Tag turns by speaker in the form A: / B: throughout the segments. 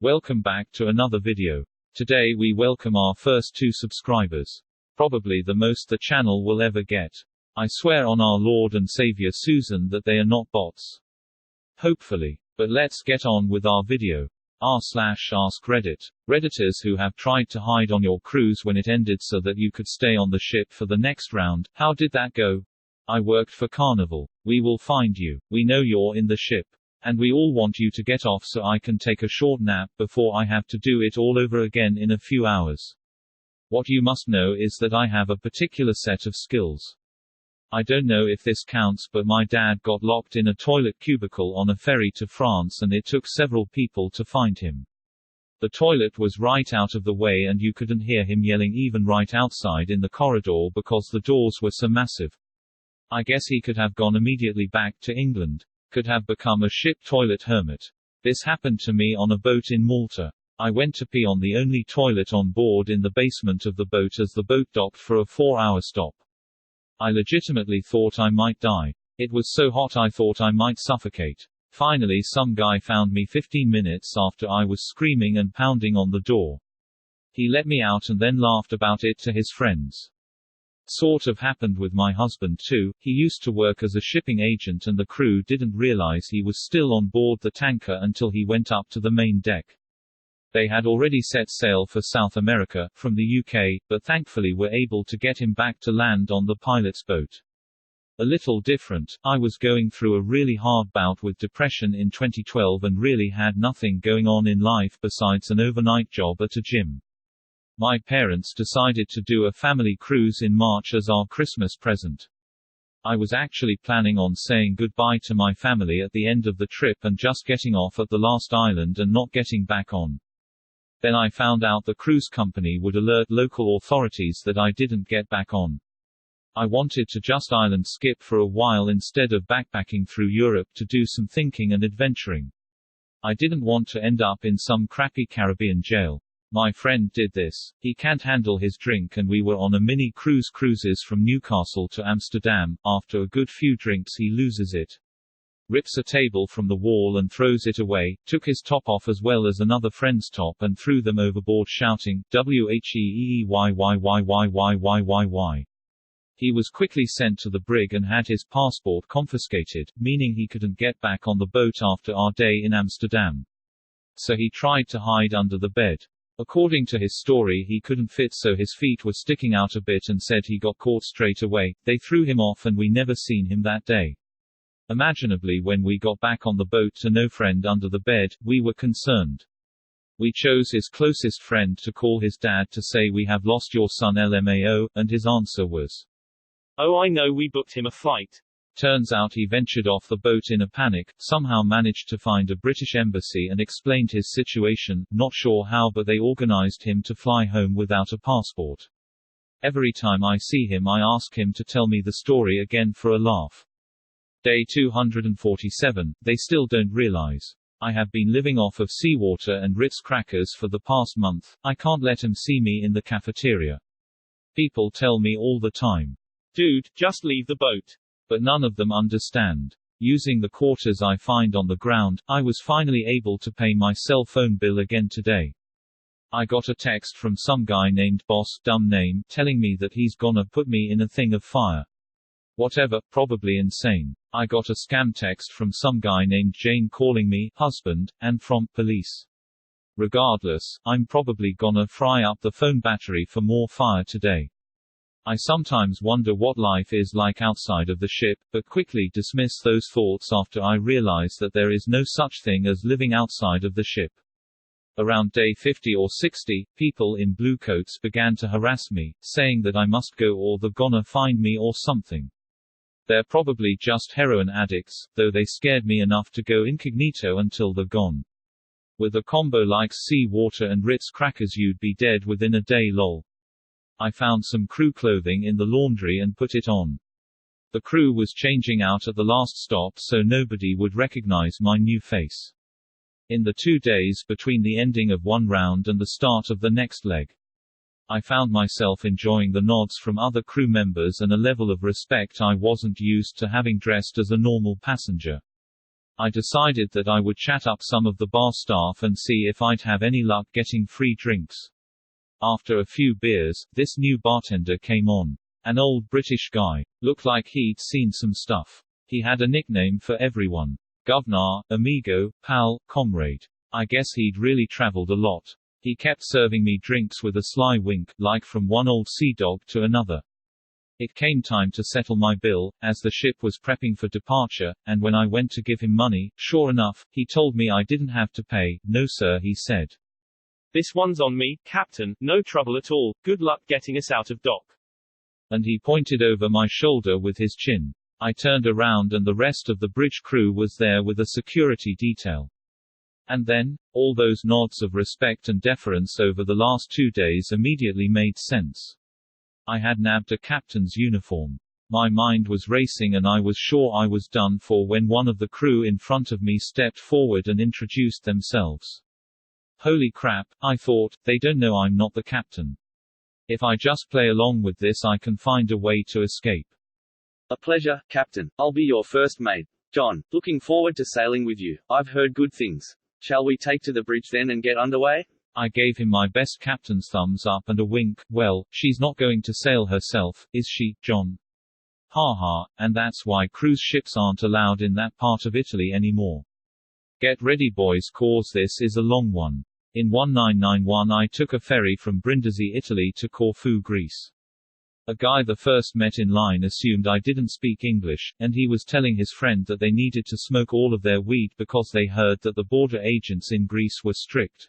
A: Welcome back to another video. Today we welcome our first 2 subscribers. Probably the most the channel will ever get. I swear on our Lord and Savior Susan that they are not bots. Hopefully. But let's get on with our video. r/AskReddit Redditors who have tried to hide on your cruise when it ended so that you could stay on the ship for the next round. How did that go? I worked for Carnival. We will find you. We know you're in the ship. And we all want you to get off so I can take a short nap before I have to do it all over again in a few hours. What you must know is that I have a particular set of skills. I don't know if this counts, but my dad got locked in a toilet cubicle on a ferry to France and it took several people to find him. The toilet was right out of the way and you couldn't hear him yelling even right outside in the corridor because the doors were so massive. I guess he could have gone immediately back to England. Could have become a ship toilet hermit. This happened to me on a boat in Malta. I went to pee on the only toilet on board in the basement of the boat as the boat docked for a 4-hour stop. I legitimately thought I might die. It was so hot I thought I might suffocate. Finally some guy found me 15 minutes after I was screaming and pounding on the door. He let me out and then laughed about it to his friends. Sort of happened with my husband too. He used to work as a shipping agent and the crew didn't realize he was still on board the tanker until he went up to the main deck. They had already set sail for South America, from the UK, but thankfully were able to get him back to land on the pilot's boat. A little different, I was going through a really hard bout with depression in 2012 and really had nothing going on in life besides an overnight job at a gym. My parents decided to do a family cruise in March as our Christmas present. I was actually planning on saying goodbye to my family at the end of the trip and just getting off at the last island and not getting back on. Then I found out the cruise company would alert local authorities that I didn't get back on. I wanted to just island skip for a while instead of backpacking through Europe to do some thinking and adventuring. I didn't want to end up in some crappy Caribbean jail. My friend did this. He can't handle his drink and we were on a mini cruises from Newcastle to Amsterdam. After a good few drinks he loses it. Rips a table from the wall and throws it away, took his top off as well as another friend's top and threw them overboard shouting, "WHEEYYYYYYYYY." He was quickly sent to the brig and had his passport confiscated, meaning he couldn't get back on the boat after our day in Amsterdam. So he tried to hide under the bed. According to his story he couldn't fit so his feet were sticking out a bit and said he got caught straight away. They threw him off and we never seen him that day. Imaginably when we got back on the boat to no friend under the bed, we were concerned. We chose his closest friend to call his dad to say we have lost your son LMAO, and his answer was, "Oh I know, we booked him a flight." Turns out he ventured off the boat in a panic, somehow managed to find a British embassy and explained his situation, not sure how but they organized him to fly home without a passport. Every time I see him I ask him to tell me the story again for a laugh. Day 247, they still don't realize. I have been living off of seawater and Ritz crackers for the past month. I can't let him see me in the cafeteria. People tell me all the time, "Dude, just leave the boat." But none of them understand. Using the quarters I find on the ground, I was finally able to pay my cell phone bill again today. I got a text from some guy named Boss, dumb name, telling me that he's gonna put me in a thing of fire. Whatever, probably insane. I got a scam text from some guy named Jane calling me husband, and from police. Regardless, I'm probably gonna fry up the phone battery for more fire today. I sometimes wonder what life is like outside of the ship, but quickly dismiss those thoughts after I realize that there is no such thing as living outside of the ship. Around day 50 or 60, people in blue coats began to harass me, saying that I must go or they're gonna find me or something. They're probably just heroin addicts, though they scared me enough to go incognito until they're gone. With a combo like sea water and Ritz crackers you'd be dead within a day lol. I found some crew clothing in the laundry and put it on. The crew was changing out at the last stop so nobody would recognize my new face. In the 2 days between the ending of one round and the start of the next leg, I found myself enjoying the nods from other crew members and a level of respect I wasn't used to having dressed as a normal passenger. I decided that I would chat up some of the bar staff and see if I'd have any luck getting free drinks. After a few beers, this new bartender came on. An old British guy. Looked like he'd seen some stuff. He had a nickname for everyone. Governor, amigo, pal, comrade. I guess he'd really traveled a lot. He kept serving me drinks with a sly wink, like from one old sea dog to another. It came time to settle my bill, as the ship was prepping for departure, and when I went to give him money, sure enough, he told me I didn't have to pay. No sir, he said.
B: This one's on me, Captain, no trouble at all, good luck getting us out of dock.
A: And he pointed over my shoulder with his chin. I turned around and the rest of the bridge crew was there with a security detail. And then, all those nods of respect and deference over the last 2 days immediately made sense. I had nabbed a captain's uniform. My mind was racing and I was sure I was done for when one of the crew in front of me stepped forward and introduced themselves. Holy crap, I thought, they don't know I'm not the captain. If I just play along with this I can find a way to escape.
C: A pleasure, Captain. I'll be your first mate. John, looking forward to sailing with you. I've heard good things. Shall we take to the bridge then and get underway?
A: I gave him my best captain's thumbs up and a wink. Well, she's not going to sail herself, is she, John? Ha ha, and that's why cruise ships aren't allowed in that part of Italy anymore. Get ready boys, cause this is a long one. In 1991 I took a ferry from Brindisi, Italy to Corfu, Greece. A guy the first met in line assumed I didn't speak English, and he was telling his friend that they needed to smoke all of their weed because they heard that the border agents in Greece were strict.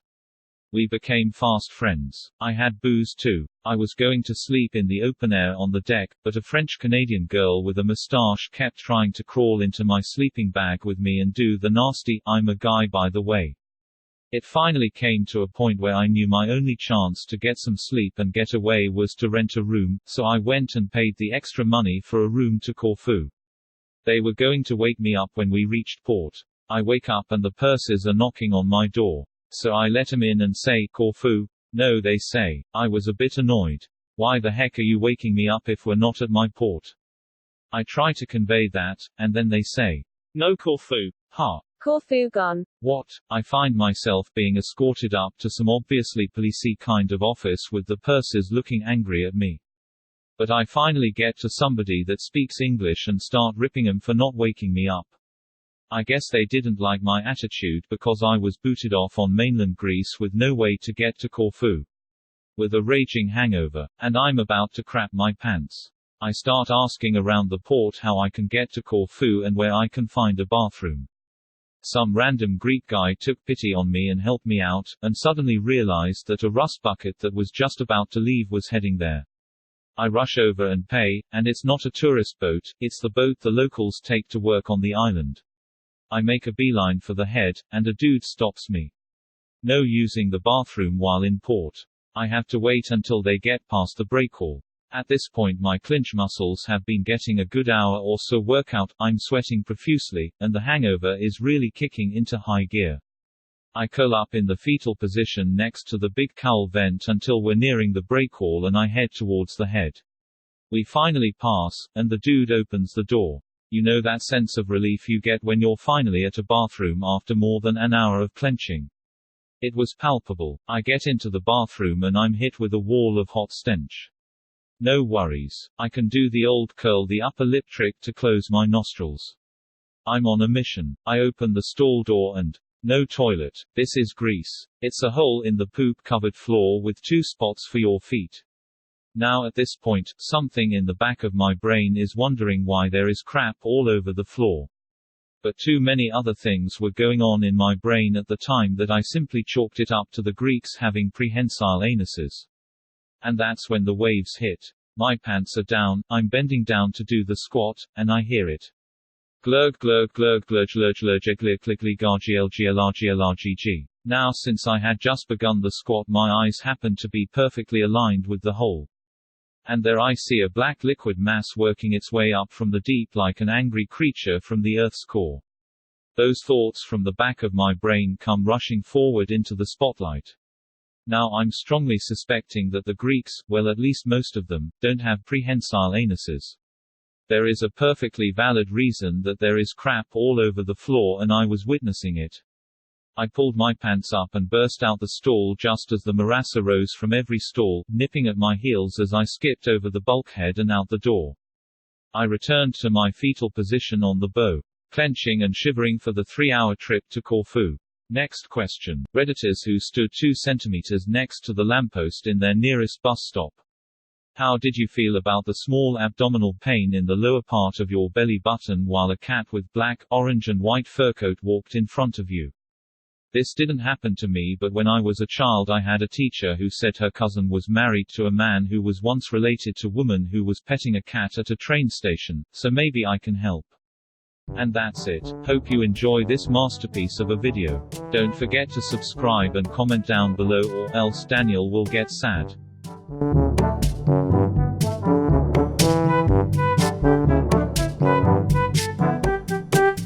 A: We became fast friends. I had booze too. I was going to sleep in the open air on the deck, but a French-Canadian girl with a moustache kept trying to crawl into my sleeping bag with me and do the nasty, "I'm a guy by the way." It finally came to a point where I knew my only chance to get some sleep and get away was to rent a room, so I went and paid the extra money for a room to Corfu. They were going to wake me up when we reached port. I wake up and the pursers are knocking on my door. So I let them in and say, "Corfu?" "No," they say. I was a bit annoyed. "Why the heck are you waking me up if we're not at my port?" I try to convey that, and then they say, "No Corfu." Ha.
D: Corfu gone.
A: What? I find myself being escorted up to some obviously policey kind of office with the pursers looking angry at me. But I finally get to somebody that speaks English and start ripping them for not waking me up. I guess they didn't like my attitude because I was booted off on mainland Greece with no way to get to Corfu. With a raging hangover. And I'm about to crap my pants. I start asking around the port how I can get to Corfu and where I can find a bathroom. Some random Greek guy took pity on me and helped me out, and suddenly realized that a rust bucket that was just about to leave was heading there. I rush over and pay, and it's not a tourist boat, it's the boat the locals take to work on the island. I make a beeline for the head, and a dude stops me. No using the bathroom while in port. I have to wait until they get past the breakwall. At this point my clinch muscles have been getting a good hour or so workout, I'm sweating profusely, and the hangover is really kicking into high gear. I curl up in the fetal position next to the big cowl vent until we're nearing the breakwall and I head towards the head. We finally pass, and the dude opens the door. You know that sense of relief you get when you're finally at a bathroom after more than an hour of clenching. It was palpable. I get into the bathroom and I'm hit with a wall of hot stench. No worries. I can do the old curl the upper lip trick to close my nostrils. I'm on a mission. I open the stall door and no toilet. This is Greece. It's a hole in the poop-covered floor with 2 spots for your feet. Now at this point, something in the back of my brain is wondering why there is crap all over the floor. But too many other things were going on in my brain at the time that I simply chalked it up to the Greeks having prehensile anuses. And that's when the waves hit. My pants are down, I'm bending down to do the squat, and I hear it. Glurg glurg glurg glurg glurg glurg glurg glurg glurg. Now since I had just begun the squat my eyes happened to be perfectly aligned with the hole. And there I see a black liquid mass working its way up from the deep like an angry creature from the Earth's core. Those thoughts from the back of my brain come rushing forward into the spotlight. Now I'm strongly suspecting that the Greeks, well at least most of them, don't have prehensile anuses. There is a perfectly valid reason that there is crap all over the floor and I was witnessing it. I pulled my pants up and burst out the stall just as the marassa rose from every stall, nipping at my heels as I skipped over the bulkhead and out the door. I returned to my fetal position on the bow, clenching and shivering for the 3-hour trip to Corfu. Next question. Redditors who stood 2 centimeters next to the lamppost in their nearest bus stop. How did you feel about the small abdominal pain in the lower part of your belly button while a cat with black, orange and white fur coat walked in front of you? This didn't happen to me, but when I was a child I had a teacher who said her cousin was married to a man who was once related to a woman who was petting a cat at a train station, so maybe I can help. And that's it. Hope you enjoy this masterpiece of a video. Don't forget to subscribe and comment down below or else Daniel will get sad.